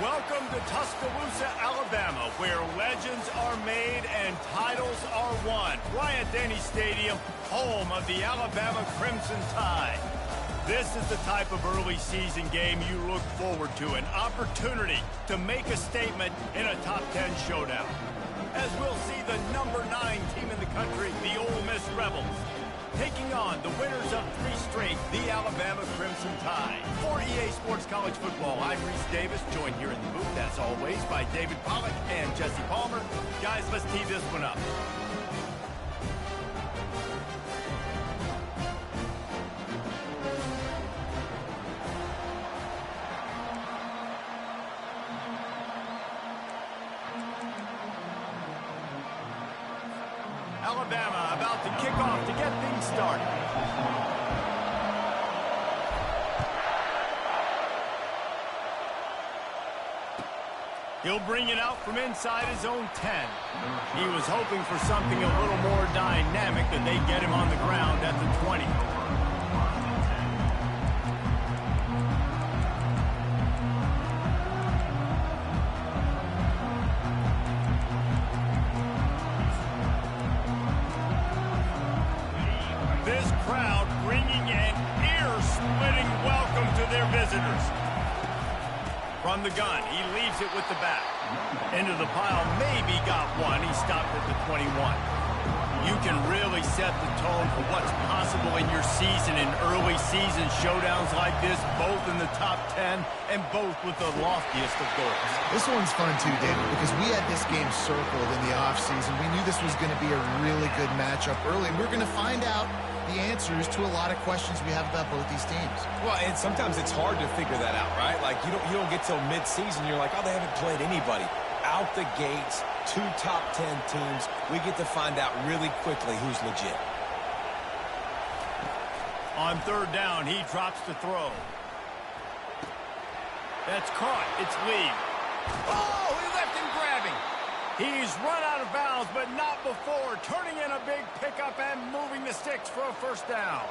Welcome to Tuscaloosa, Alabama, where legends are made and titles are won. Bryant-Denny Stadium, home of the Alabama Crimson Tide. This is the type of early season game you look forward to, an opportunity to make a statement in a top 10 showdown. As we'll see the number 9 team in the country, the Ole Miss Rebels, taking on the winners of 3 straight, the Alabama Crimson Tide. For EA Sports College Football, I'm Reese Davis, joined here in the booth, as always, by David Pollack and Jesse Palmer. Guys, let's tee this one up. Alabama about to kick off to get things started. He'll bring it out from inside his own 10. He was hoping for something a little more dynamic, that they'd get him on the ground at the 20. This crowd bringing an ear-splitting welcome to their visitors. From the gun, he leaves it with the back. Into the pile, maybe got one. He stopped at the 21. You can really set the tone for what's possible in your season in early season showdowns like this, both in the top 10 and both with the loftiest of goals. This one's fun too, David, because we had this game circled in the offseason. We knew this was going to be a really good matchup early, and we're going to find out the answers to a lot of questions we have about both these teams. Well, and sometimes it's hard to figure that out, right? Like, you don't get till mid-season, you're like, oh, they haven't played anybody. Out the gates, 2 top 10 teams, we get to find out really quickly who's legit. On 3rd down, he drops the throw. That's caught. It's Lee. Oh, he left him grabbing. He's run out of bounds, but not before turning in a big pickup and moving the sticks for a 1st down.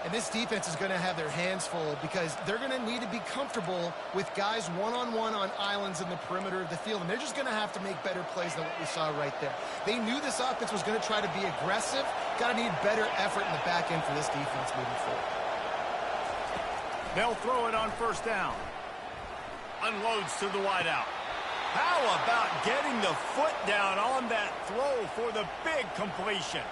And this defense is going to have their hands full because they're going to need to be comfortable with guys one-on-one on islands in the perimeter of the field. And they're just going to have to make better plays than what we saw right there. They knew this offense was going to try to be aggressive. Got to need better effort in the back end for this defense moving forward. They'll throw it on 1st down. Unloads to the wideout. How about getting the foot down on that throw for the big completion?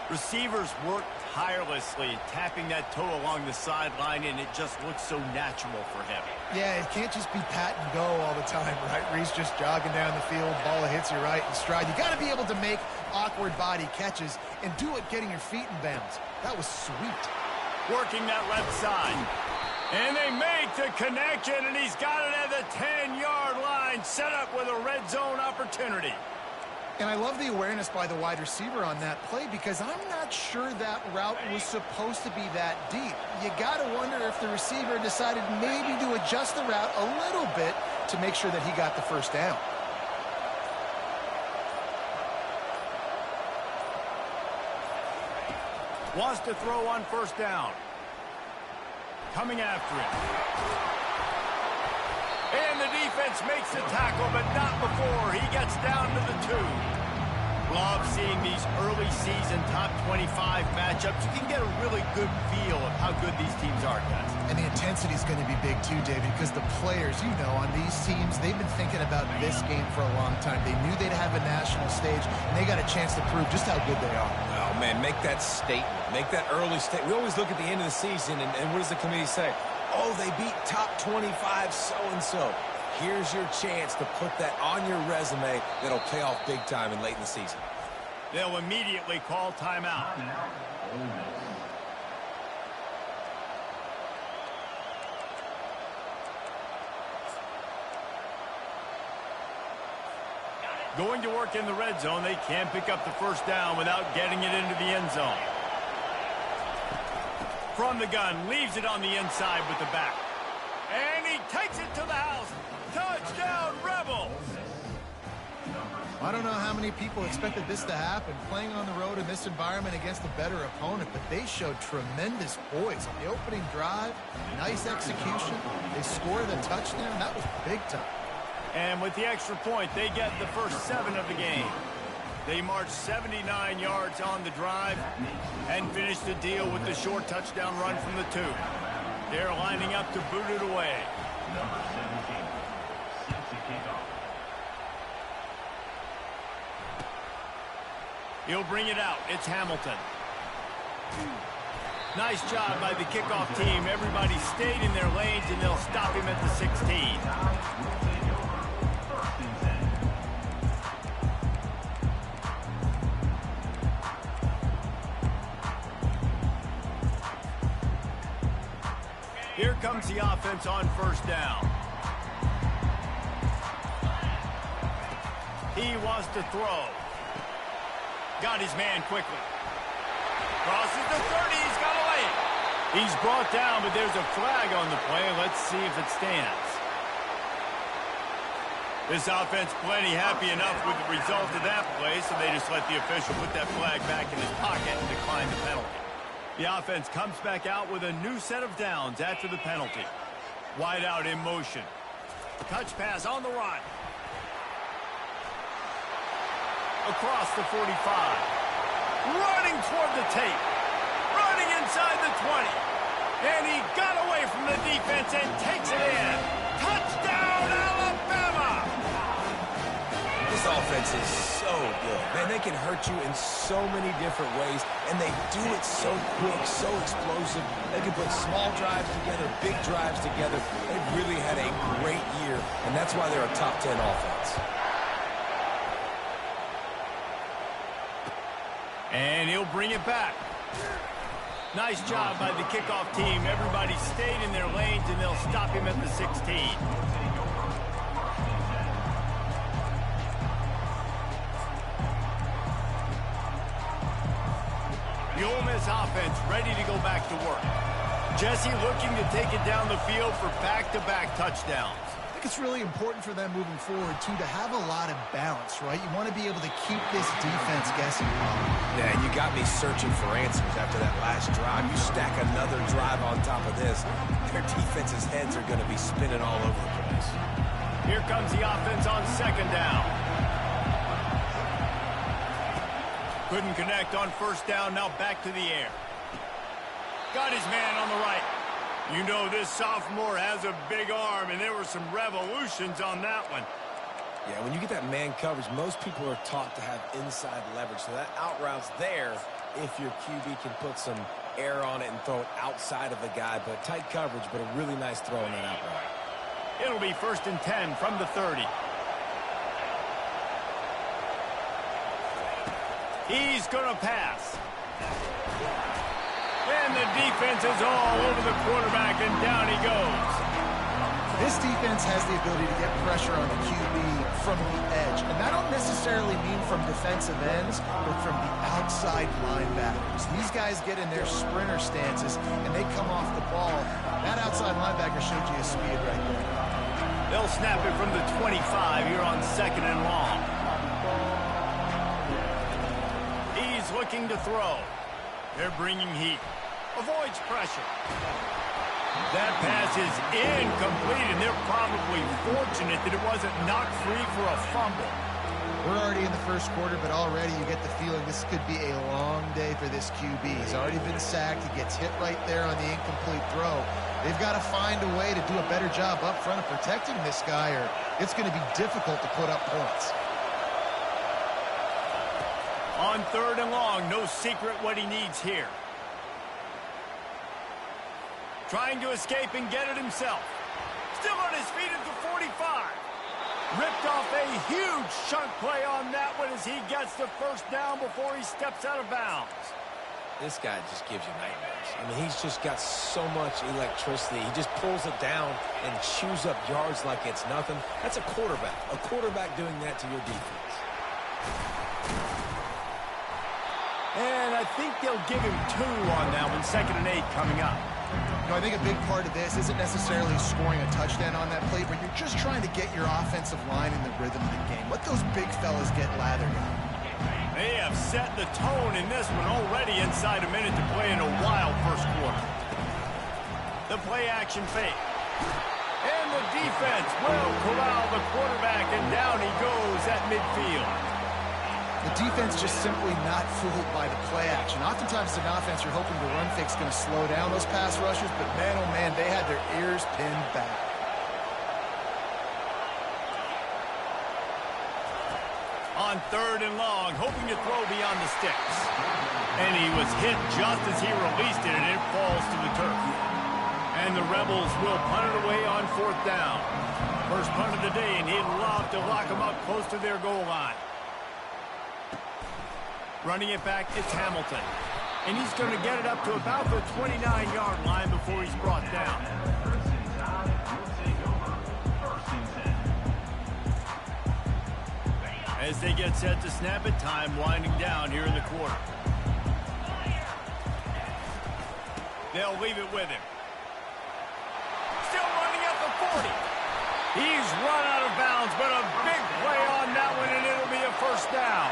Receivers work tirelessly, tapping that toe along the sideline, and it just looks so natural for him. Yeah, it can't just be pat and go all the time, right? Reese just jogging down the field, ball hits you right in stride. You got to be able to make awkward body catches and do it getting your feet in bounds. That was sweet. Working that left side. And they make the connection, and he's got it at the 10-yard line, set up with a red zone opportunity. And I love the awareness by the wide receiver on that play because I'm not sure that route was supposed to be that deep. You got to wonder if the receiver decided maybe to adjust the route a little bit to make sure that he got the 1st down. Wants to throw on 1st down. Coming after him. And the defense makes the tackle, but not before he gets down to the 2. Love seeing these early season top 25 matchups. You can get a really good feel of how good these teams are, guys. And the intensity is going to be big too, David, because the players, you know, on these teams, they've been thinking about this game for a long time. They knew they'd have a national stage, and they got a chance to prove just how good they are. Oh, man, make that statement. Make that early statement. We always look at the end of the season, and what does the committee say? Oh, they beat top 25 so-and-so. Here's your chance to put that on your resume that'll pay off big time and late in the season. They'll immediately call timeout. Going to work in the red zone. They can't pick up the 1st down without getting it into the end zone. From the gun, leaves it on the inside with the back. And he takes it to the house. Touchdown, Rebels! I don't know how many people expected this to happen, playing on the road in this environment against a better opponent, but they showed tremendous poise on the opening drive. Nice execution. They scored a touchdown. That was big time. And with the extra point, they get the first 7 of the game. They marched 79 yards on the drive and finished the deal with the short touchdown run from the 2. They're lining up to boot it away. Number 17, sets the kickoff. He'll bring it out. It's Hamilton. Nice job by the kickoff team. Everybody stayed in their lanes, and they'll stop him at the 16. Here comes the offense on first down. He wants to throw. Got his man quickly. Crosses the 30. He's got away. He's brought down, but there's a flag on the play. Let's see if it stands. This offense plenty happy enough with the result of that play, so they just let the official put that flag back in his pocket and decline the penalty. The offense comes back out with a new set of downs after the penalty. Wide out in motion. Touch pass on the run. Across the 45. Running toward the tape. Running inside the 20. And he got away from the defense and takes it in. Touchdown, Alabama! This offense is so good. Man, they can hurt you in so many different ways, and they do it so quick, so explosive. They can put small drives together, big drives together. They've really had a great year, and that's why they're a top 10 offense. And he'll bring it back. Nice job by the kickoff team. Everybody stayed in their lanes, and they'll stop him at the 16. The Ole Miss offense ready to go back to work. Jesse looking to take it down the field for back-to-back touchdowns. I think it's really important for them moving forward, too, to have a lot of balance, right? You want to be able to keep this defense guessing. Yeah, you got me searching for answers after that last drive. You stack another drive on top of this, their defense's heads are going to be spinning all over the place. Here comes the offense on second down. Couldn't connect on first down, now back to the air. Got his man on the right. You know this sophomore has a big arm, and there were some revolutions on that one. Yeah, when you get that man coverage, most people are taught to have inside leverage. So that out route's there if your QB can put some air on it and throw it outside of the guy. But tight coverage, but a really nice throw on that out route. It'll be 1st and 10 from the 30. He's going to pass. And the defense is all over the quarterback, and down he goes. This defense has the ability to get pressure on the QB from the edge. And that don't necessarily mean from defensive ends, but from the outside linebackers. These guys get in their sprinter stances, and they come off the ball. That outside linebacker showed you his speed right there. They'll snap it from the 25 here on 2nd and long. He's looking to throw. They're bringing heat. Avoids pressure. That pass is incomplete, and they're probably fortunate that it wasn't knocked free for a fumble. We're already in the first quarter, but already you get the feeling this could be a long day for this QB. He's already been sacked. He gets hit right there on the incomplete throw. They've got to find a way to do a better job up front of protecting this guy, or it's going to be difficult to put up points. On 3rd and long, no secret what he needs here. Trying to escape and get it himself. Still on his feet at the 45. Ripped off a huge chunk play on that one as he gets the first down before he steps out of bounds. This guy just gives you nightmares. I mean, he's just got so much electricity. He just pulls it down and chews up yards like it's nothing. That's a quarterback. A quarterback doing that to your defense. And I think they'll give him 2 on that one. 2nd and 8 coming up. I think a big part of this isn't necessarily scoring a touchdown on that play, but you're just trying to get your offensive line in the rhythm of the game. Let those big fellas get lathered up. They have set the tone in this one already inside a minute to play in a wild first quarter. The play action fake. And the defense will corral the quarterback, and down he goes at midfield. The defense just simply not fooled by the play action. Oftentimes, as an offense, you're hoping the run fake's going to slow down those pass rushers, but man, oh man, they had their ears pinned back. On 3rd and long, hoping to throw beyond the sticks. And he was hit just as he released it, and it falls to the turf. And the Rebels will punt it away on 4th down. First punt of the day, and he'd love to lock them up close to their goal line. Running it back, it's Hamilton. And he's going to get it up to about the 29-yard line before he's brought down. As they get set to snap it, time winding down here in the quarter. They'll leave it with him. Still running at the 40. He's run out of bounds, but a big play on that one, and it'll be a first down.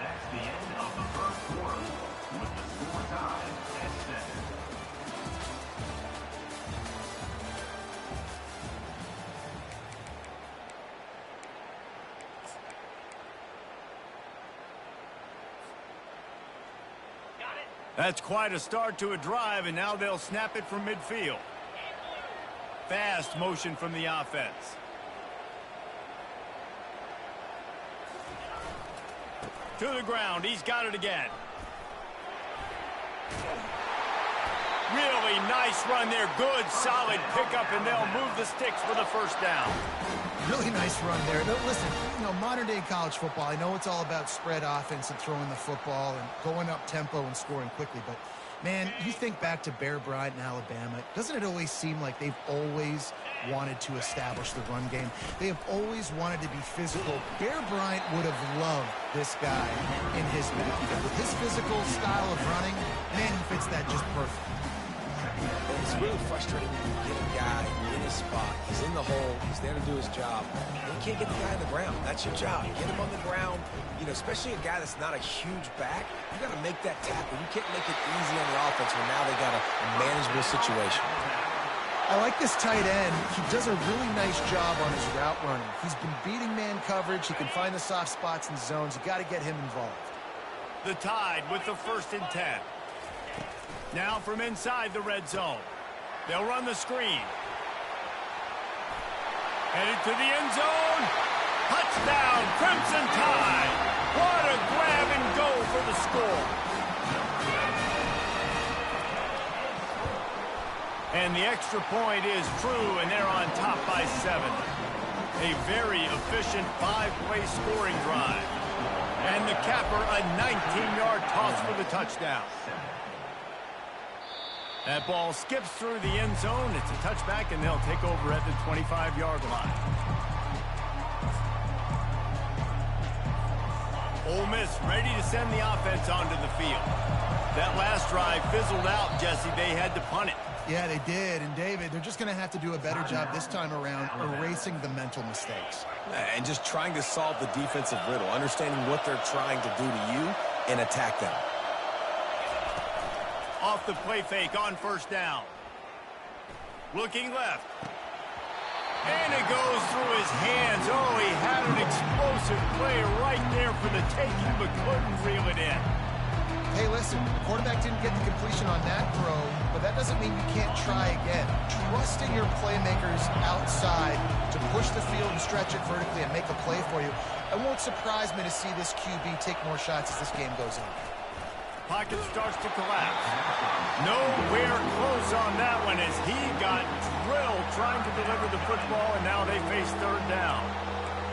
That's the end of the first quarter, with the score tied at 7. That's quite a start to a drive, and now they'll snap it from midfield. Fast motion from the offense. To the ground. He's got it again. Really nice run there. Good, solid pickup, and they'll move the sticks for the first down. Really nice run there. Now, listen, modern-day college football, I know it's all about spread offense and throwing the football and going up tempo and scoring quickly, but, man, you think back to Bear Bryant in Alabama, doesn't it always seem like they've always wanted to establish the run game? They have always wanted to be physical. Bear Bryant would have loved this guy in his backfield. With his physical style of running, man, he fits that just perfect. And it's really frustrating when you get a guy in his spot. He's in the hole. He's there to do his job. And you can't get the guy on the ground. That's your job. Get him on the ground. Especially a guy that's not a huge back. You got to make that tackle. You can't make it easy on the offense when now they got a manageable situation. I like this tight end. He does a really nice job on his route running. He's been beating man coverage. He can find the soft spots and zones. You got to get him involved. The Tide with the 1st and 10. Now from inside the red zone. They'll run the screen. Headed to the end zone. Touchdown, Crimson Tide. What a grab and go for the score. And the extra point is true, and they're on top by 7. A very efficient 5-play scoring drive. And the capper, a 19-yard toss for the touchdown. That ball skips through the end zone. It's a touchback, and they'll take over at the 25-yard line. Ole Miss ready to send the offense onto the field. That last drive fizzled out, Jesse. They had to punt it. Yeah, they did. And, David, they're just going to have to do a better job this time around erasing the mental mistakes. And just trying to solve the defensive riddle, understanding what they're trying to do to you and attack them. Off the play fake on 1st down. Looking left. And it goes through his hands. Oh, he had an explosive play right there for the taking, but couldn't reel it in. Hey, listen, the quarterback didn't get the completion on that throw, but that doesn't mean you can't try again. Trust in your playmakers outside to push the field and stretch it vertically and make a play for you. It won't surprise me to see this QB take more shots as this game goes on. Pocket starts to collapse. Nowhere close on that one as he got drilled trying to deliver the football, and now they face 3rd down.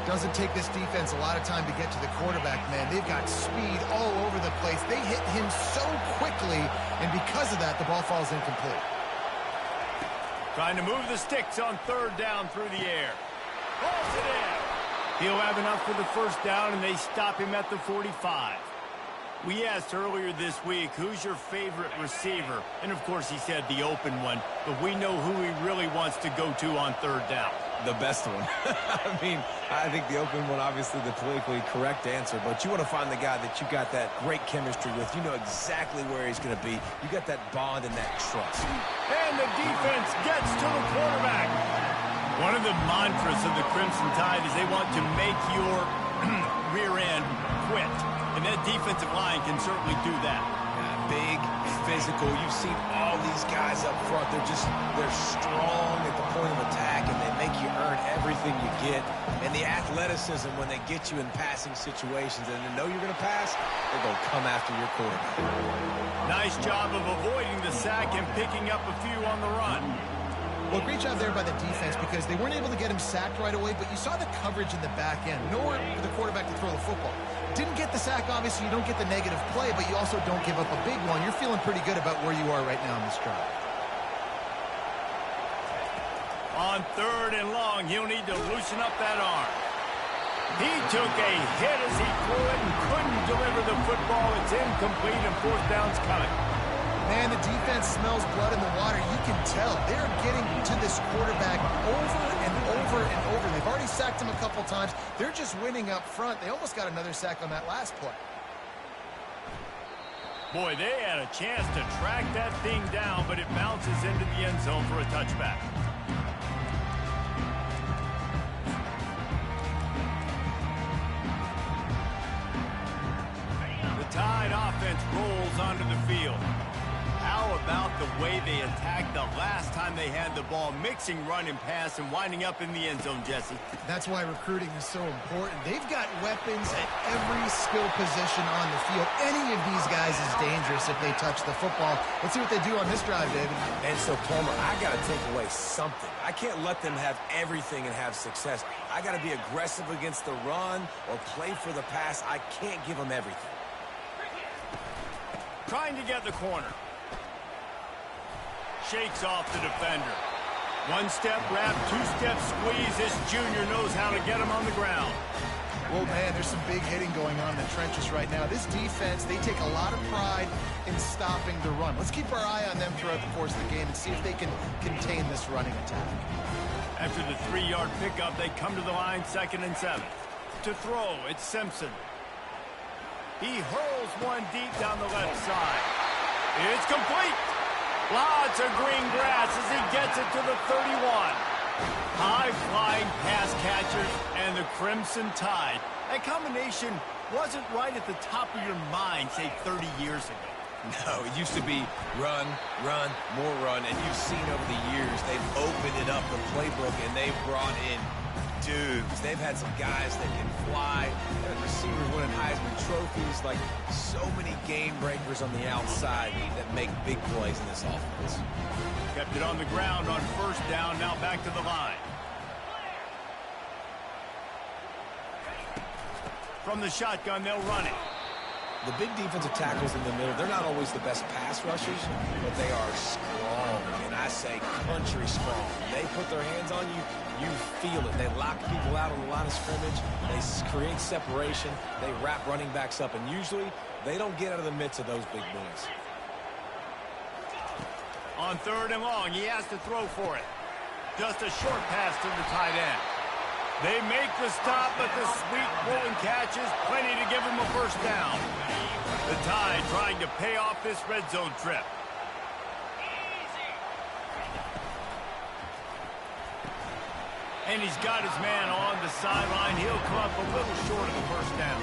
Doesn't take this defense a lot of time to get to the quarterback, man. They've got speed all over the place. They hit him so quickly, and because of that, the ball falls incomplete. Trying to move the sticks on 3rd down through the air. Balls it in. He'll have enough for the first down, and they stop him at the 45. We asked earlier this week, who's your favorite receiver? And, of course, he said the open one, but we know who he really wants to go to on third down. The best one. I mean, I think the open one, obviously the politically correct answer, but you want to find the guy that you got that great chemistry with. You know exactly where he's going to be. You got that bond and that trust. And the defense gets to the quarterback. One of the mantras of the Crimson Tide is they want to make your rear end quit. And that defensive line can certainly do that. Big, physical. You've seen all these guys up front. They're strong at the point of attack, and they make you earn everything you get. And the athleticism when they get you in passing situations and they know you're going to pass, they're going to come after your quarterback. Nice job of avoiding the sack and picking up a few on the run. Well, great job there by the defense because they weren't able to get him sacked right away, but you saw the coverage in the back end. Nowhere for the quarterback to throw the football. Didn't get the sack, obviously. You don't get the negative play, but you also don't give up a big one. You're feeling pretty good about where you are right now in this drive. On third and long, he'll need to loosen up that arm. He took a hit as he threw it and couldn't deliver the football. It's incomplete and fourth down's coming. Man, the defense smells blood in the water. You can tell. They're getting to this quarterback over and over and over. They've already sacked him a couple times. They're just winning up front. They almost got another sack on that last play. Boy, they had a chance to track that thing down, but it bounces into the end zone for a touchback. The Tide offense rolls onto the field. How about the way they attacked the last time they had the ball, mixing run and pass and winding up in the end zone, Jesse? That's why recruiting is so important. They've got weapons at every skill position on the field. Any of these guys is dangerous if they touch the football. Let's see what they do on this drive, David. And so, Palmer, I got to take away something. I can't let them have everything and have success. I got to be aggressive against the run or play for the pass. I can't give them everything. Trying to get the corner. Shakes off the defender. One-step wrap, two-step squeeze. This junior knows how to get him on the ground. Well, man, there's some big hitting going on in the trenches right now. This defense, they take a lot of pride in stopping the run. Let's keep our eye on them throughout the course of the game and see if they can contain this running attack. After the 3-yard pickup, they come to the line 2nd and 7. To throw, it's Simpson. He hurls one deep down the left side. It's complete. Lots of green grass as he gets it to the 31. High-flying pass catchers and the Crimson Tide. That combination wasn't right at the top of your mind, say, 30 years ago. No, it used to be run, run, more run, and you've seen over the years they've opened it up, the playbook, and they've brought in dudes. They've had some guys that can fly, and receivers winning Heisman trophies, like so many game breakers on the outside that make big plays in this offense. Kept it on the ground on first down, now back to the line. From the shotgun, they'll run it. The big defensive tackles in the middle, they're not always the best pass rushers, but they are strong, and I say country strong. They put their hands on you, you feel it. They lock people out on the line of scrimmage. They create separation. They wrap running backs up, and usually they don't get out of the midst of those big boys. On 3rd and long, he has to throw for it. Just a short pass to the tight end. They make the stop, but the sweet rolling catch is plenty to give him a first down. The Tide trying to pay off this red zone trip. And he's got his man on the sideline. He'll come up a little short of the first down.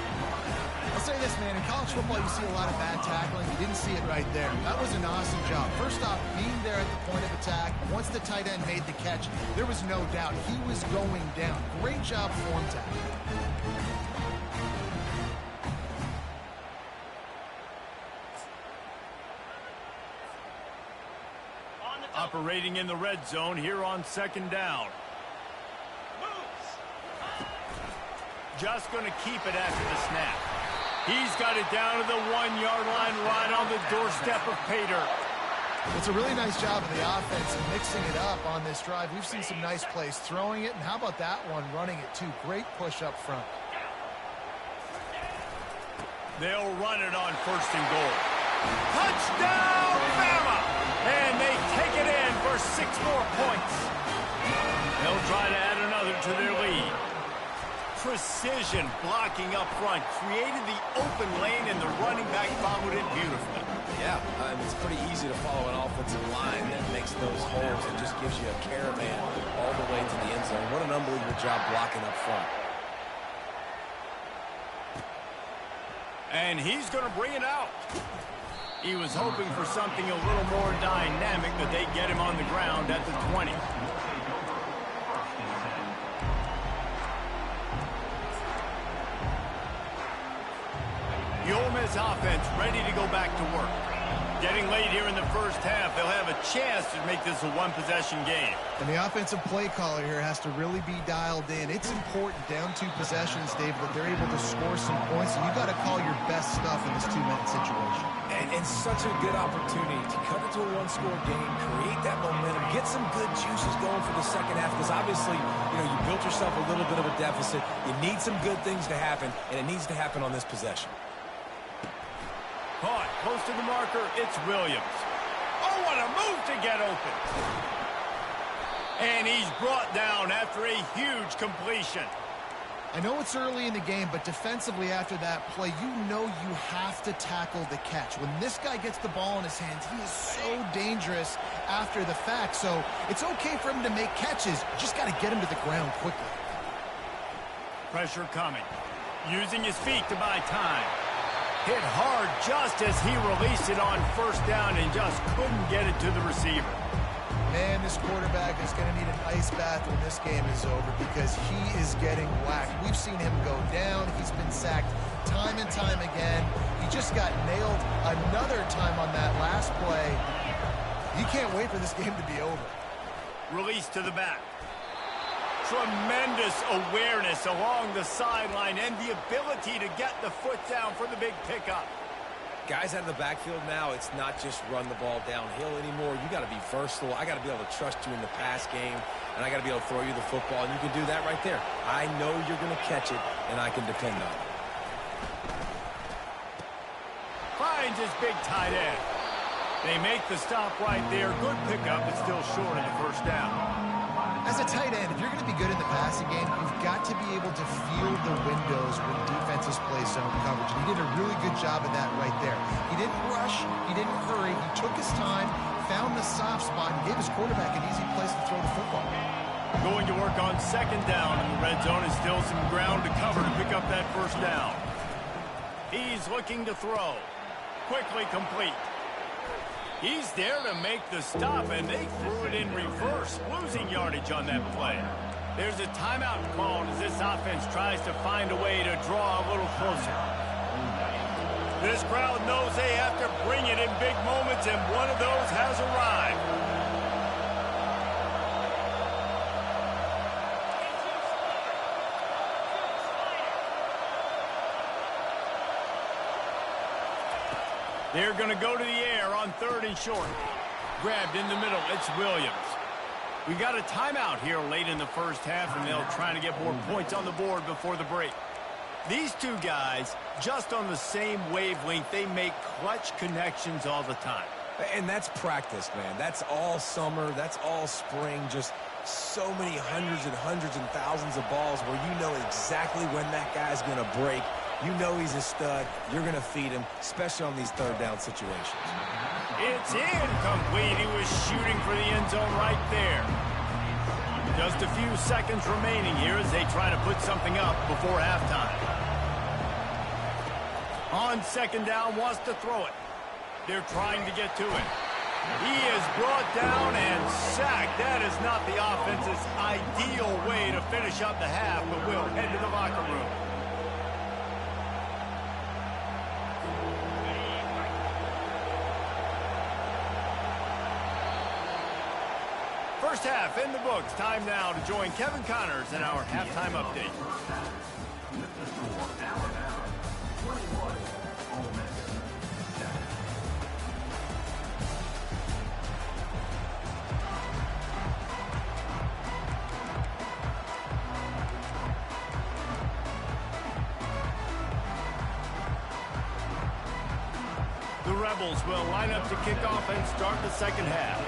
I'll say this, man. In college football, you see a lot of bad tackling. You didn't see it right there. That was an awesome job. First off, being there at the point of attack. Once the tight end made the catch, there was no doubt he was going down. Great job form tackling. Operating in the red zone here on 2nd down. Just going to keep it after the snap. He's got it down to the 1-yard line right on the doorstep of pay dirt. It's a really nice job of the offense mixing it up on this drive. We've seen some nice plays throwing it, and how about that one running it too? Great push up front. They'll run it on 1st and goal. Touchdown, Bama! And they take it in for 6 more points. They'll try to add another to their lead. Precision blocking up front created the open lane, and the running back followed it beautifully. Yeah, it's pretty easy to follow an offensive line that makes those holes and just gives you a caravan all the way to the end zone. What an unbelievable job blocking up front. And he's going to bring it out. He was hoping for something a little more dynamic, but they get him on the ground at the 20. The Ole Miss offense ready to go back to work. Getting late here in the first half, they'll have a chance to make this a one-possession game. And the offensive play caller here has to really be dialed in. It's important down 2 possessions, David, that they're able to score some points. And you got to call your best stuff in this 2-minute situation. And such a good opportunity to cut it to a 1-score game, create that momentum, get some good juices going for the second half. Because obviously, you built yourself a little bit of a deficit. You need some good things to happen, and it needs to happen on this possession. Caught close to the marker, it's Williams. Oh, what a move to get open. And he's brought down after a huge completion. I know it's early in the game, but defensively after that play, you have to tackle the catch. When this guy gets the ball in his hands, he is so dangerous after the fact. So it's okay for him to make catches. You just got to get him to the ground quickly. Pressure coming. Using his feet to buy time. Hit hard just as he released it on 1st down and just couldn't get it to the receiver. Man, this quarterback is going to need an ice bath when this game is over because he is getting whacked. We've seen him go down. He's been sacked time and time again. He just got nailed another time on that last play. You can't wait for this game to be over. Release to the back. Tremendous awareness along the sideline and the ability to get the foot down for the big pickup. Guys out of the backfield now, it's not just run the ball downhill anymore. You got to be versatile. I got to be able to trust you in the pass game, and I got to be able to throw you the football, and you can do that right there. I know you're going to catch it, and I can depend on it. Finds his big tight end. They make the stop right there. Good pickup, but still short of the 1st down. As a tight end, if you're going to be good in the passing game, you've got to be able to feel the windows when defenses play zone coverage. And he did a really good job of that right there. He didn't rush. He didn't hurry. He took his time, found the soft spot, and gave his quarterback an easy place to throw the football. Going to work on 2nd down in the red zone is still some ground to cover to pick up that 1st down. He's looking to throw. Quickly complete. He's there to make the stop, and they threw it in reverse, losing yardage on that play. There's a timeout called as this offense tries to find a way to draw a little closer. This crowd knows they have to bring it in big moments, and one of those has arrived. They're going to go to the air on 3rd and short. Grabbed in the middle, it's Williams. We got a timeout here late in the first half, and they'll try to get more points on the board before the break. These two guys, just on the same wavelength, they make clutch connections all the time. And that's practice, man. That's all summer. That's all spring. Just so many hundreds and thousands of balls where you know exactly when that guy's going to break. You know he's a stud. You're going to feed him, especially on these 3rd down situations. It's incomplete. He was shooting for the end zone right there. Just a few seconds remaining here as they try to put something up before halftime. On 2nd down, wants to throw it. They're trying to get to it. He is brought down and sacked. That is not the offense's ideal way to finish up the half, but we'll head to the locker room. First half in the books. Time now to join Kevin Connors in our halftime update. The Rebels will line up to kick off and start the second half.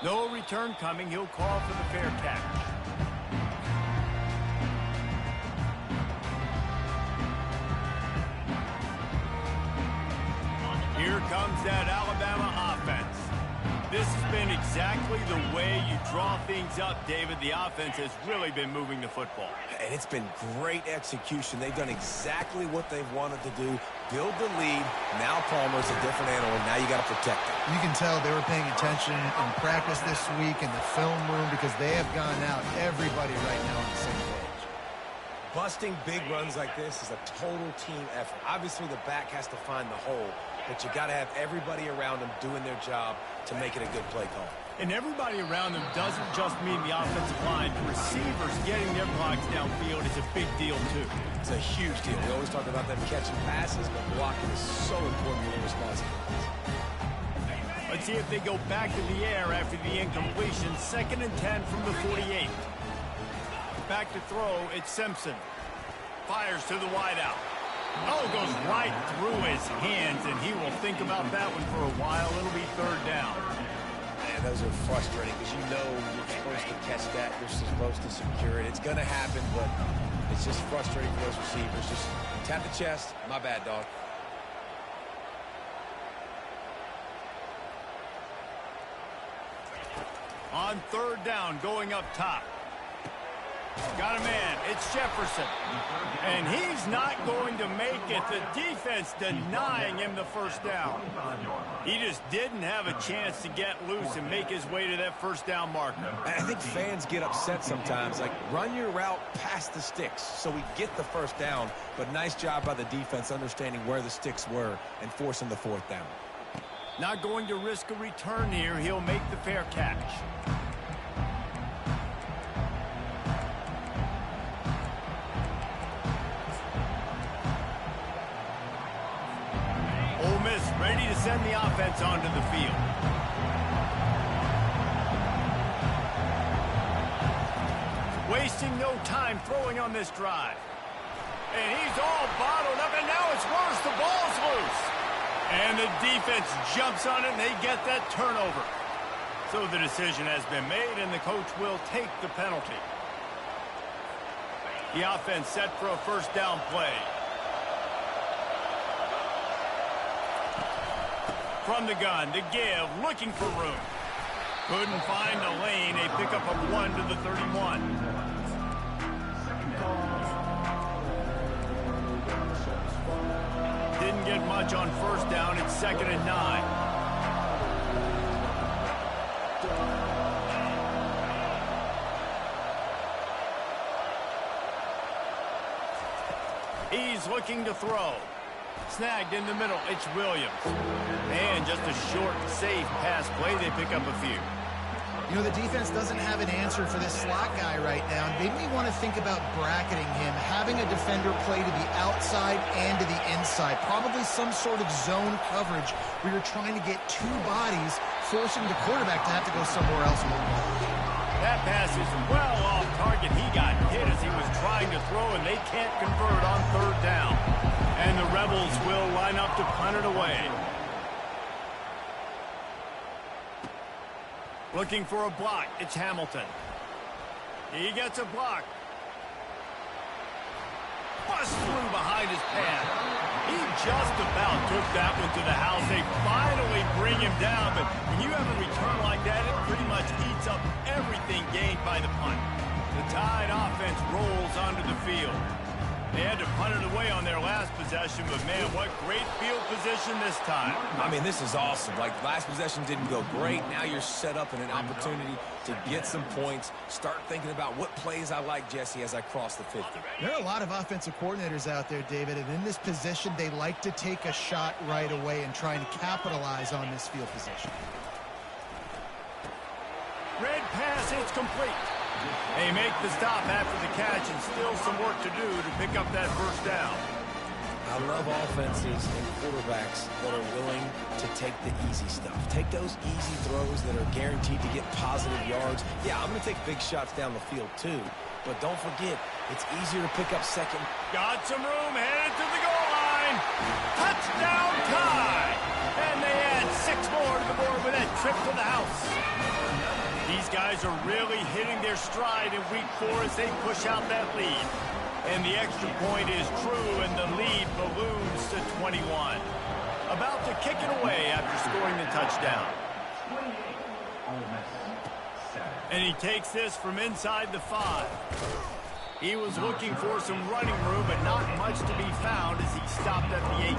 No return coming. He'll call for the fair catch. Here comes that Alabama offense. This has been exactly the way you draw things up, David. The offense has really been moving the football. And it's been great execution. They've done exactly what they've wanted to do. Build the lead. Now Palmer's a different animal. Now you got to protect him. You can tell they were paying attention in practice this week in the film room because they have gone out, everybody right now on the same page. Busting big runs like this is a total team effort. Obviously, the back has to find the hole, but you got to have everybody around them doing their job to make it a good play call. And everybody around them doesn't just mean the offensive line. Receivers getting their blocks downfield is a big deal, too. It's a huge deal. We always talk about them catching passes, but blocking is so important to their responsibilities. Let's see if they go back to the air after the incompletion. 2nd and 10 from the 48. Back to throw, it's Simpson. Fires to the wideout. Oh, goes right through his hands, and he will think about that one for a while. It'll be 3rd down. Man, those are frustrating because you know you're supposed to catch that. You're supposed to secure it. It's going to happen, but it's just frustrating for those receivers. Just tap the chest. My bad, dog. On 3rd down, going up top. Got a man. It's Jefferson. And he's not going to make it. The defense denying him the 1st down. He just didn't have a chance to get loose and make his way to that 1st down marker. I think fans get upset sometimes. Like, run your route past the sticks so we get the 1st down. But nice job by the defense understanding where the sticks were and forcing the 4th down. Not going to risk a return here. He'll make the fair catch. Ole Miss ready to send the offense onto the field. Wasting no time throwing on this drive. And he's all bottled up, and now it's worse. The ball's loose. And the defense jumps on it, and they get that turnover. So the decision has been made, and the coach will take the penalty. The offense set for a 1st down play. From the gun, to give, looking for room. Couldn't find a lane. A pickup of 1 to the 31. Didn't get much on 1st down. It's 2nd and 9. He's looking to throw. Snagged in the middle. It's Williams. And just a short, safe pass play. They pick up a few. You know, the defense doesn't have an answer for this slot guy right now. They may want to think about bracketing him, having a defender play to the outside and to the inside. Probably some sort of zone coverage where you're trying to get 2 bodies, forcing the quarterback to have to go somewhere else with the ball. That pass is well off target. He got hit as he was trying to throw, and they can't convert on 3rd down. And the Rebels will line up to punt it away. Looking for a block. It's Hamilton. He gets a block. Bust through behind his pad. He just about took that one to the house. They finally bring him down, but when you have a return like that, it pretty much eats up everything gained by the punt. The Tide offense rolls onto the field. They had to punt it away on their last possession, but, man, what great field position this time. I mean, this is awesome. Like, last possession didn't go great. Now you're set up in an opportunity to get some points. Start thinking about what plays I like, Jesse, as I cross the 50. There are a lot of offensive coordinators out there, David, and in this position, they like to take a shot right away and try and capitalize on this field position. Red pass, it's complete. They make the stop after the catch, and still some work to do to pick up that 1st down. I love offenses and quarterbacks that are willing to take the easy stuff. Take those easy throws that are guaranteed to get positive yards. Yeah, I'm going to take big shots down the field too. But don't forget, it's easier to pick up second. Got some room, headed to the goal line. Touchdown tie. And they add 6 more to the board with that trip to the house. These guys are really hitting their stride in week 4 as they push out that lead. And the extra point is true, and the lead balloons to 21. About to kick it away after scoring the touchdown. And he takes this from inside the 5. He was looking for some running room, but not much to be found as he stopped at the 18.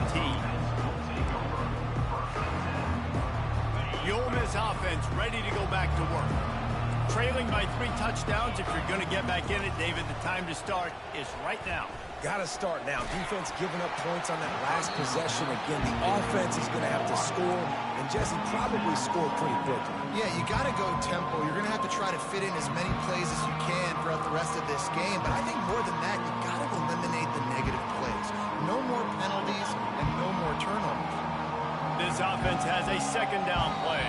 The Ole Miss offense ready to go back to work. Trailing by 3 touchdowns. If you're going to get back in it, David, the time to start is right now. Got to start now. Defense giving up points on that last possession. Again, the offense is going to have to score, and Jesse probably scored pretty quickly. Yeah, you got to go tempo. You're going to have to try to fit in as many plays as you can throughout the rest of this game. But I think more than that, you got to eliminate the negative plays. No more penalties and no more turnovers. This offense has a 2nd down play.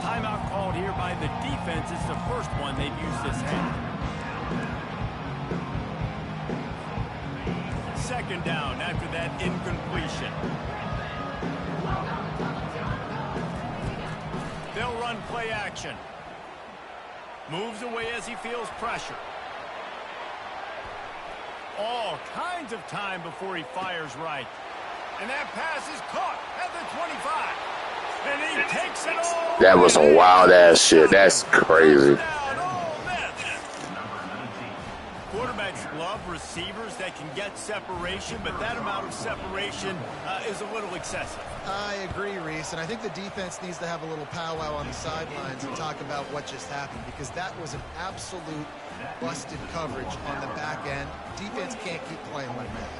Timeout called here by the defense. It's the first one they've used this half. 2nd down after that incompletion. They'll run play action. Moves away as he feels pressure. All kinds of time before he fires right. And that pass is caught at the 25. And he takes it all. That was some wild ass shit. That's crazy. Quarterbacks love receivers that can get separation, but that amount of separation is a little excessive. I agree, Reese, and I think the defense needs to have a little powwow on the sidelines and talk about what just happened, because that was an absolute busted coverage on the back end. Defense can't keep playing like that.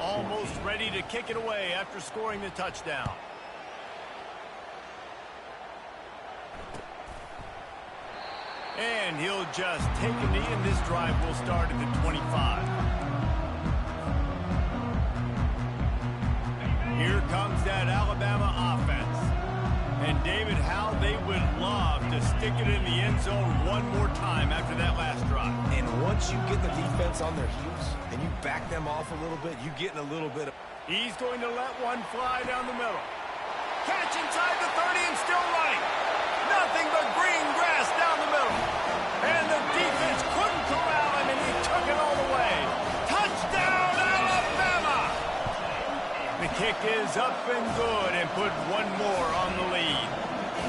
Almost ready to kick it away after scoring the touchdown. And he'll just take a knee, and this drive will start at the 25. Here comes that Alabama offense. And David, how they would love to stick it in the end zone one more time after that last drive. And once you get the defense on their heels and you back them off a little bit, you get in a little bit of... He's going to let one fly down the middle. Catch inside the 30 and still running. Nothing but green grass down the middle. And the defense couldn't corral him, and he took it all the way. Touchdown, Alabama! The kick is up and good, and put one more on the lead.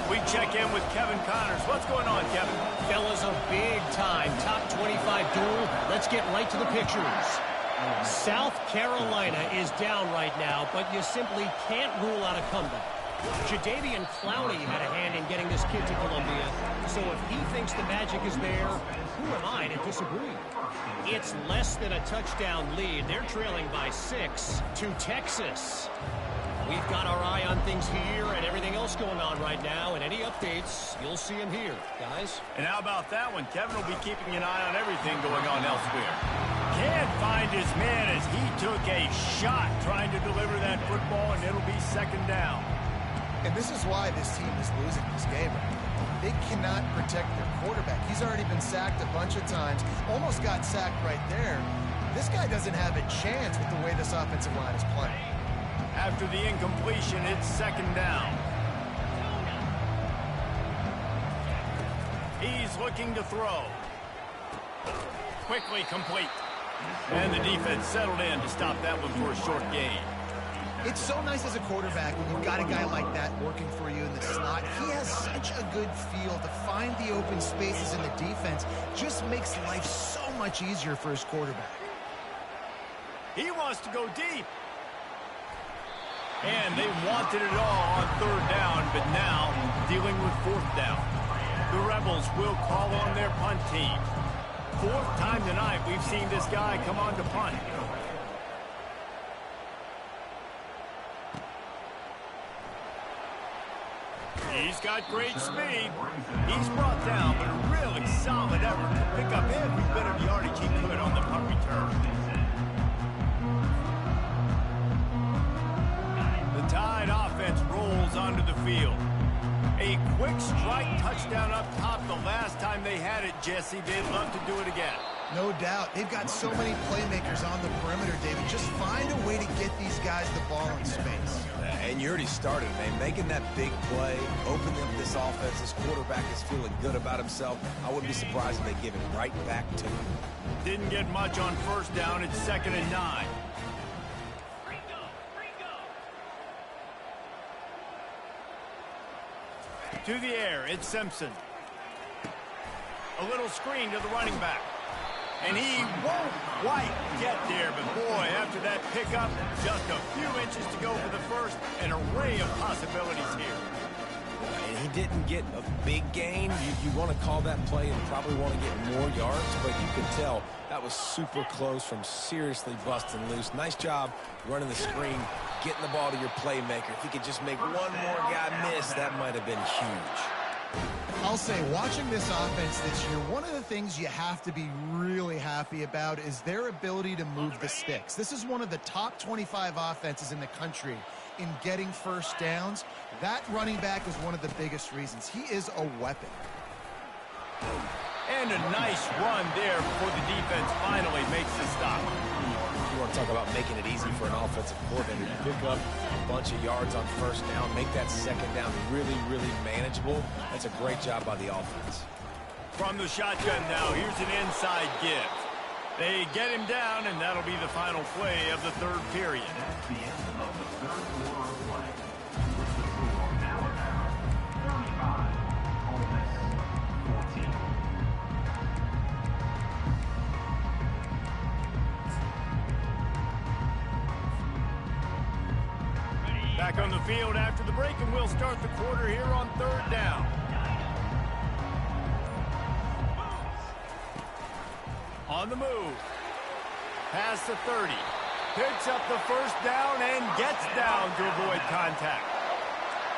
We check in with Kevin Connors. What's going on, Kevin? Fellas, a big-time top 25 duel. Let's get right to the pictures. South Carolina is down right now, but you simply can't rule out a comeback. Jadeveon Clowney had a hand in getting this kid to Columbia, so if he thinks the magic is there, who am I to disagree? It's less than a touchdown lead. They're trailing by 6 to Texas. We've got our eye on things here and everything else going on right now, and any updates, you'll see them here, guys. And how about that one? Kevin will be keeping an eye on everything going on elsewhere. Can't find his man as he took a shot trying to deliver that football, and it'll be 2nd down. And this is why this team is losing this game. They cannot protect their quarterback. He's already been sacked a bunch of times. Almost got sacked right there. This guy doesn't have a chance with the way this offensive line is playing. After the incompletion, it's 2nd down. He's looking to throw. Quickly complete. And the defense settled in to stop that one for a short gain. It's so nice as a quarterback when you've got a guy like that working for you in the slot. He has such a good feel to find the open spaces in the defense. Just makes life so much easier for his quarterback. He wants to go deep. And they wanted it all on 3rd down, but now dealing with 4th down. The Rebels will call on their punt team. 4th time tonight we've seen this guy come on to punt. He's got great speed. He's brought down, but a really solid effort to pick up every bit of yardage he could on the punt return. field. A quick strike touchdown up top the last time they had it, Jesse. They'd love to do it again. No doubt. They've got so many playmakers on the perimeter, David. Just find a way to get these guys the ball in space. And you already started, man. Making that big play, opening up this offense. This quarterback is feeling good about himself. I wouldn't be surprised if they give it right back to him. Didn't get much on first down. It's 2nd and 9. To the air, it's Simpson. A little screen to the running back. And he won't quite get there, but boy, after that pickup, just a few inches to go for the first. An array of possibilities here. And he didn't get a big gain. You want to call that play and probably want to get more yards, but you can tell that was super close from seriously busting loose. Nice job running the screen, getting the ball to your playmaker. If he could just make one more guy miss, that might have been huge. I'll say, watching this offense this year, one of the things you have to be really happy about is their ability to move the sticks. This is one of the top 25 offenses in the country in getting first downs. That running back is one of the biggest reasons. He is a weapon. And a nice run there before the defense finally makes the stop. You want to talk about making it easy for an offensive coordinator to pick up a bunch of yards on first down, make that second down really, really manageable. That's a great job by the offense. From the shotgun now, here's an inside give. They get him down, and that'll be the final play of the third period. That's the end of the third quarter of play. With the score now at 35, Ole Miss 14. Back on the field after the break, and we'll start the quarter here on 3rd down. On the move. Past the 30. Picks up the first down and gets down to avoid contact.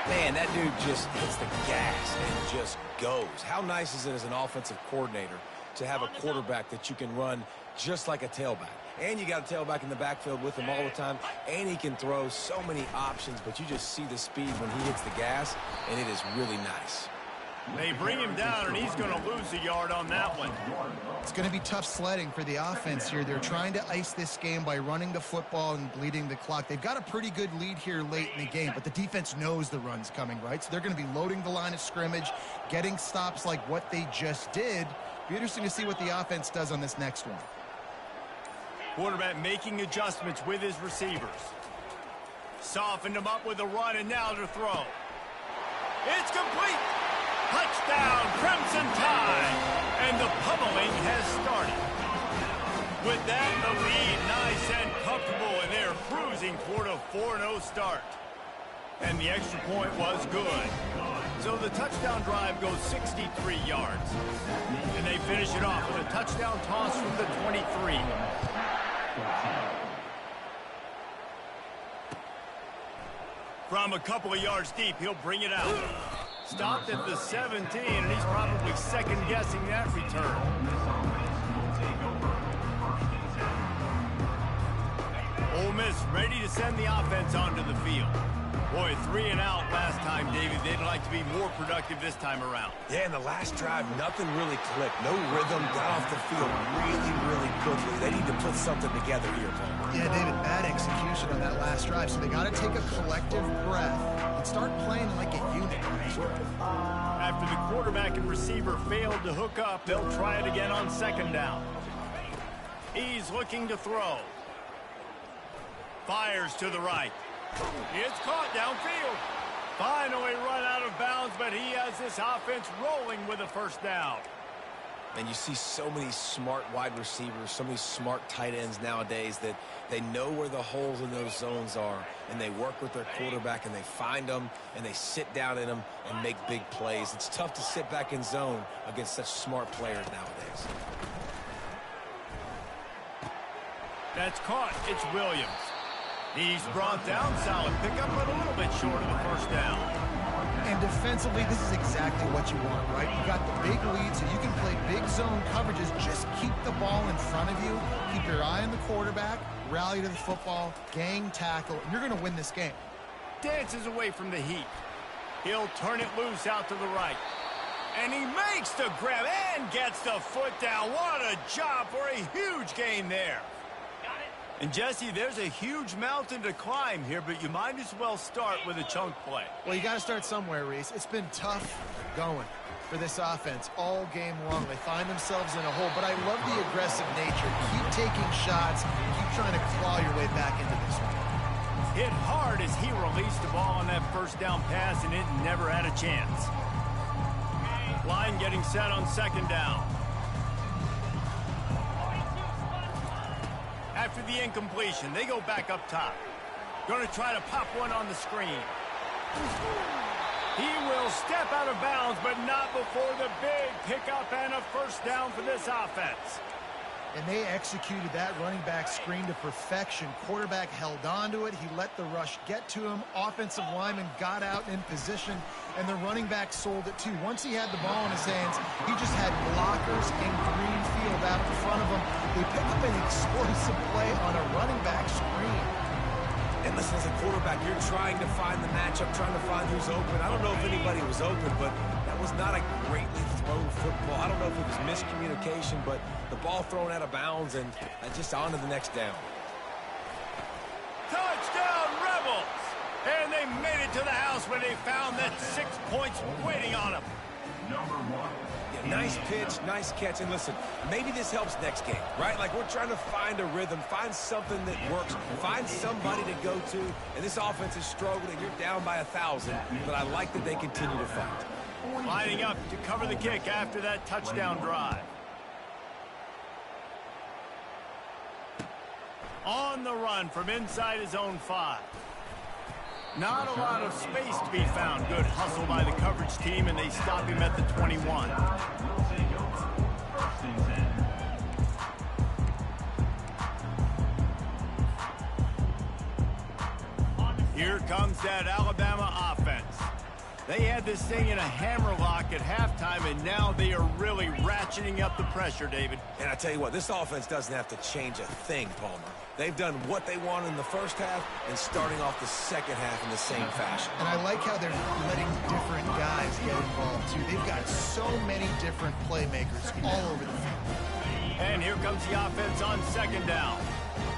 Man, that dude just hits the gas and just goes. How nice is it as an offensive coordinator to have a quarterback that you can run just like a tailback? And you got a tailback in the backfield with him all the time, and he can throw so many options, but you just see the speed when he hits the gas, and it is really nice. They bring him down, and he's going to lose a yard on that one. It's going to be tough sledding for the offense here. They're trying to ice this game by running the football and bleeding the clock. They've got a pretty good lead here late in the game, but the defense knows the run's coming, right? So they're going to be loading the line of scrimmage, getting stops like what they just did. Be interesting to see what the offense does on this next one. Quarterback making adjustments with his receivers. Softened him up with a run, and now to throw. It's complete. Touchdown, Crimson Tide. And the pummeling has started. With that, the lead nice and comfortable, and they're cruising toward a 4-0 start. And the extra point was good. So the touchdown drive goes 63 yards. And they finish it off with a touchdown toss from the 23. From a couple of yards deep, he'll bring it out. Stopped at the 17, and he's probably second-guessing that return. Ole Miss ready to send the offense onto the field. Boy, 3 and out last time, David. They'd like to be more productive this time around. Yeah, in the last drive, nothing really clicked. No rhythm, got off the field really, really quickly. They need to put something together here, Paul. Yeah, David, bad execution on that last drive, so they got to take a collective breath and start playing like a unit. After the quarterback and receiver failed to hook up, they'll try it again on 2nd down. He's looking to throw. Fires to the right. It's caught downfield. Finally run out of bounds, but he has this offense rolling with a first down. And you see so many smart wide receivers, so many smart tight ends nowadays that they know where the holes in those zones are, and they work with their quarterback, and they find them, and they sit down in them and make big plays. It's tough to sit back in zone against such smart players nowadays. That's caught. It's Williams. He's brought down, solid pickup, but a little bit short of the first down. And defensively, this is exactly what you want, right? You got the big lead, so you can play big zone coverages. Just keep the ball in front of you. Keep your eye on the quarterback. Rally to the football. Gang tackle. And you're going to win this game. Dances away from the heat. He'll turn it loose out to the right. And he makes the grab and gets the foot down. What a job for a huge gain there. And, Jesse, there's a huge mountain to climb here, but you might as well start with a chunk play. Well, you got to start somewhere, Reese. It's been tough going for this offense all game long. They find themselves in a hole, but I love the aggressive nature. Keep taking shots. Keep trying to claw your way back into this one. Hit hard as he released the ball on that first down pass, and it never had a chance. Line getting set on second down. After the incompletion, they go back up top. Going to try to pop one on the screen. He will step out of bounds, but not before the big pickup and a first down for this offense. And they executed that running back screen to perfection. Quarterback held on to it. He let the rush get to him. Offensive lineman got out in position, and the running back sold it too. Once he had the ball in his hands, he just had blockers and green field out in front of him. They pick up an explosive play on a running back screen. And listen, as a quarterback, you're trying to find the matchup, trying to find who's open. I don't know if anybody was open, but that was not a greatly thrown football. I don't know if it was miscommunication, but the ball thrown out of bounds and just on to the next down. Touchdown, Rebels! And they made it to the house where they found that 6 points waiting on them. Number 1. Yeah, nice pitch, nice catch. And listen, maybe this helps next game, right? Like we're trying to find a rhythm, find something that works, find somebody to go to. And this offense is struggling. You're down by 1,000, but I like that they continue to fight. Lining up to cover the kick after that touchdown drive. On the run from inside his own 5. Not a lot of space to be found. Good hustle by the coverage team, and they stop him at the 21. Will take over. First and 10. Here comes that Alabama offense. They had this thing in a hammerlock at halftime, and now they are really ratcheting up the pressure, David. And I tell you what, this offense doesn't have to change a thing, Palmer. They've done what they want in the first half and starting off the second half in the same fashion. And I like how they're letting different guys get involved, too. They've got so many different playmakers all over the field. And here comes the offense on second down.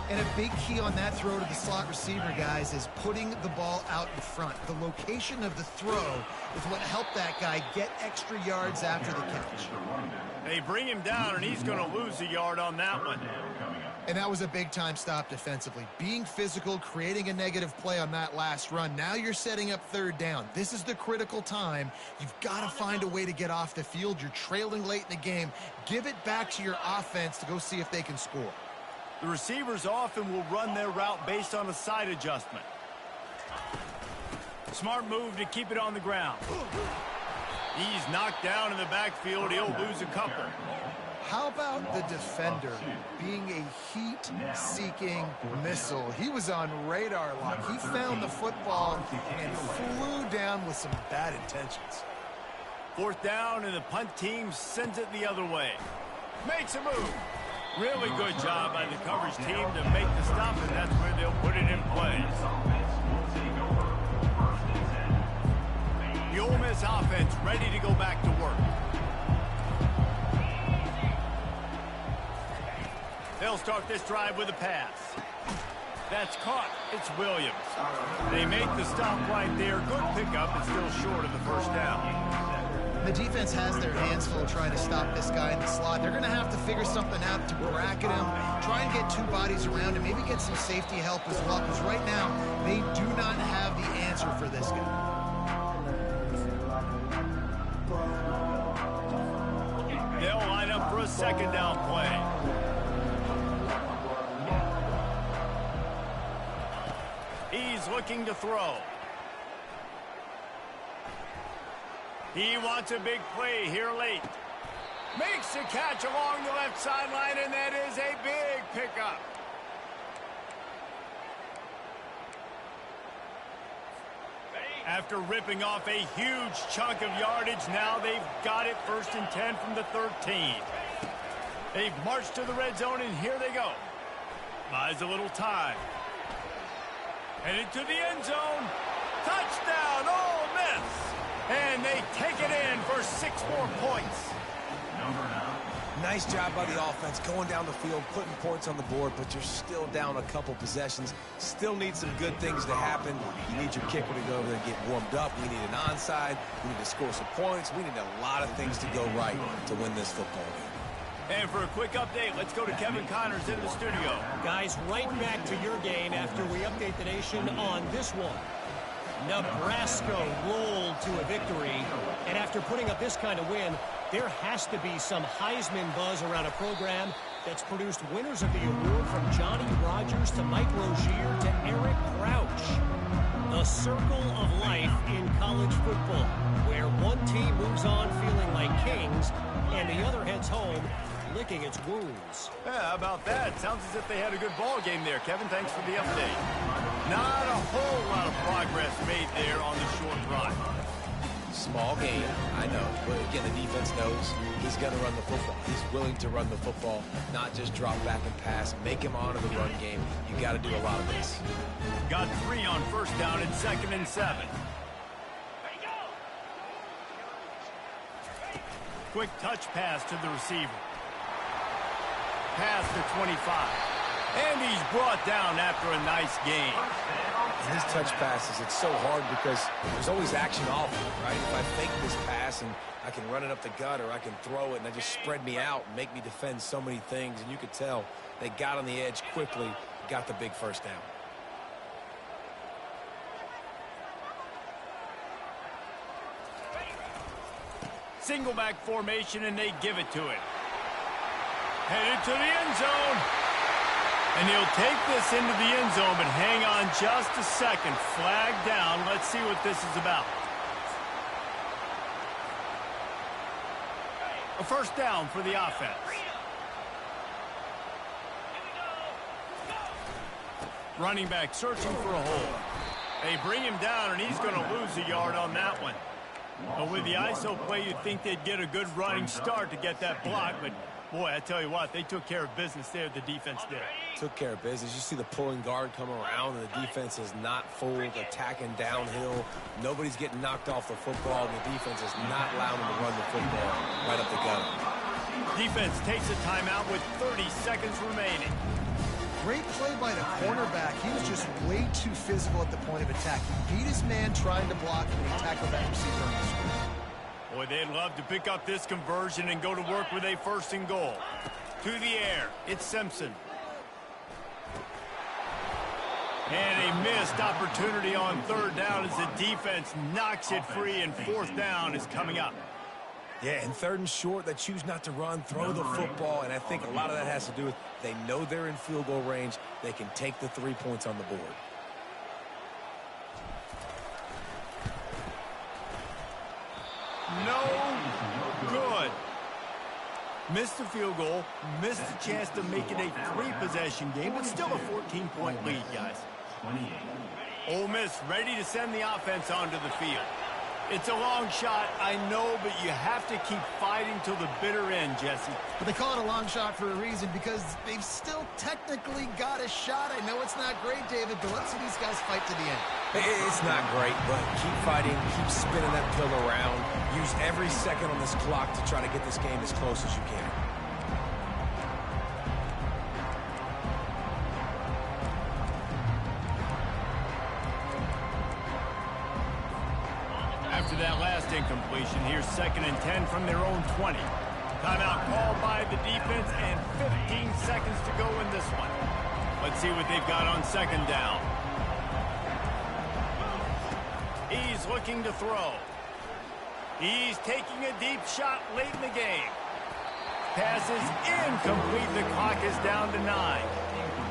And a big key on that throw to the slot receiver, guys, is putting the ball out in front. The location of the throw is what helped that guy get extra yards after the catch. They bring him down, and he's going to lose a yard on that one. And that was a big-time stop defensively. Being physical, creating a negative play on that last run. Now you're setting up third down. This is the critical time. You've got to find a way to get off the field. You're trailing late in the game. Give it back to your offense to go see if they can score. The receivers often will run their route based on a side adjustment. Smart move to keep it on the ground. He's knocked down in the backfield. He'll lose a couple. How about the defender being a heat-seeking missile? He was on radar lock. He found the football and flew down with some bad intentions. Fourth down, and the punt team sends it the other way. Makes a move. Really good job by the coverage team to make the stop, and that's where they'll put it in play. The Ole Miss offense ready to go back to work. They'll start this drive with a pass. That's caught. It's Williams. They make the stop right there. Good pickup, but still short of the first down. The defense has their hands full trying to stop this guy in the slot. They're going to have to figure something out to bracket him, try and get two bodies around him, maybe get some safety help as well, because right now they do not have the answer for this guy. They'll line up for a second down play. He's looking to throw. He wants a big play here late. Makes a catch along the left sideline, and that is a big pickup. After ripping off a huge chunk of yardage, now they've got it first and 10 from the 13. They've marched to the red zone, and here they go. Buys a little time. Headed to the end zone. Touchdown, Ole Miss! And they take it in for 6 more points. Nice job by the offense going down the field, putting points on the board, but you're still down a couple possessions. Still need some good things to happen. You need your kicker to go over there and get warmed up. We need an onside. We need to score some points. We need a lot of things to go right to win this football game. And for a quick update, let's go to Kevin Connors in the studio. Guys, right back to your game after we update the nation on this one. Nebraska rolled to a victory, and after putting up this kind of win, there has to be some Heisman buzz around a program that's produced winners of the award from Johnny Rodgers to Mike Rozier to Eric Crouch. The circle of life in college football, where one team moves on feeling like kings, and the other heads home licking its wounds. Yeah, how about that? Sounds as if they had a good ball game there. Kevin, thanks for the update. Not a whole lot of progress made there on the short drive. Small game, I know, but again, the defense knows he's going to run the football. He's willing to run the football, not just drop back and pass, make him honor the run game. You got to do a lot of this. Got 3 on first down and 2nd and 7. Quick touch pass to the receiver. Pass to 25. And he's brought down after a nice gain. And these touch passes, it's so hard because there's always action off of it, right? If I fake this pass and I can run it up the gut or I can throw it and they just spread me out and make me defend so many things. And you could tell they got on the edge quickly, got the big first down. Single back formation, and they give it to him. Headed to the end zone. And he'll take this into the end zone, but hang on just a second. Flag down. Let's see what this is about. A first down for the offense. Running back searching for a hole. They bring him down, and he's going to lose a yard on that one. But with the ISO play, you'd think they'd get a good running start to get that block, but boy, I tell you what, they took care of business there, the defense did. Took care of business. You see the pulling guard come around, and the defense is not full, attacking downhill. Nobody's getting knocked off the football, and the defense is not allowing them to run the football right up the gut. Defense takes a timeout with 30 seconds remaining. Great play by the cornerback. He was just way too physical at the point of attack. He beat his man trying to block him, and he tackled that receiver on the screen. Boy, they'd love to pick up this conversion and go to work with a 1st and goal. To the air, it's Simpson. And a missed opportunity on 3rd down as the defense knocks it free, and 4th down is coming up. Yeah, and 3rd and short, they choose not to run, throw the football, and I think a lot of that has to do with they know they're in field goal range. They can take the 3 points on the board. No good. Missed the field goal, missed the chance to make it a 3-possession game, but still a 14-point lead, guys. Ole Miss ready to send the offense onto the field. It's a long shot, I know, but you have to keep fighting till the bitter end, Jesse. But they call it a long shot for a reason, because they've still technically got a shot. I know it's not great, David, but let's see these guys fight to the end. It's not great, but keep fighting, keep spinning that pill around. Use every second on this clock to try to get this game as close as you can. After that last incompletion, here's 2nd and 10 from their own 20. Timeout called by the defense, and 15 seconds to go in this one. Let's see what they've got on 2nd down. He's looking to throw. He's taking a deep shot late in the game. Pass is incomplete. The clock is down to 9.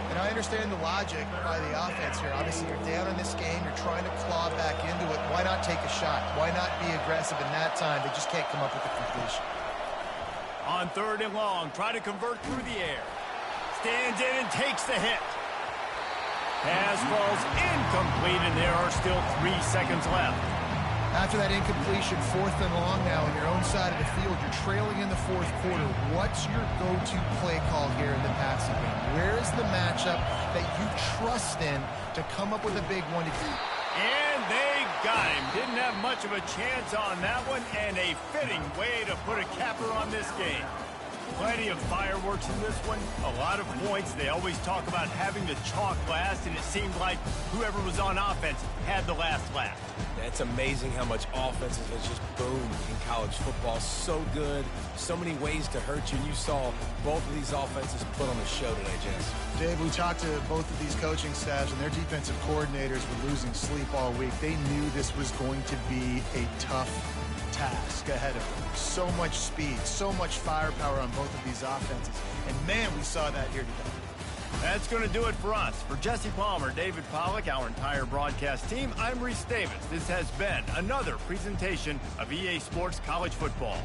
And I understand the logic by the offense here. Obviously, you're down in this game. You're trying to claw back into it. Why not take a shot? Why not be aggressive in that time? They just can't come up with a completion. On 3rd and long, try to convert through the air. Stands in and takes the hit. Pass falls incomplete, and there are still 3 seconds left. After that incompletion, 4th and long now on your own side of the field, you're trailing in the 4th quarter. What's your go-to play call here in the passing game? Where is the matchup that you trust in to come up with a big one? And they got him. Didn't have much of a chance on that one, and a fitting way to put a capper on this game. Plenty of fireworks in this one, a lot of points. They always talk about having the chalk last, and it seemed like whoever was on offense had the last laugh. It's amazing how much offense has just boomed in college football. So good, so many ways to hurt you, and you saw both of these offenses put on the show today, Jess. Dave, we talked to both of these coaching staffs, and their defensive coordinators were losing sleep all week. They knew this was going to be a tough task ahead of them. So much speed, so much firepower on both of these offenses. And man, we saw that here today. That's going to do it for us. For Jesse Palmer, David Pollack, our entire broadcast team, I'm Reese Davis. This has been another presentation of EA Sports College Football.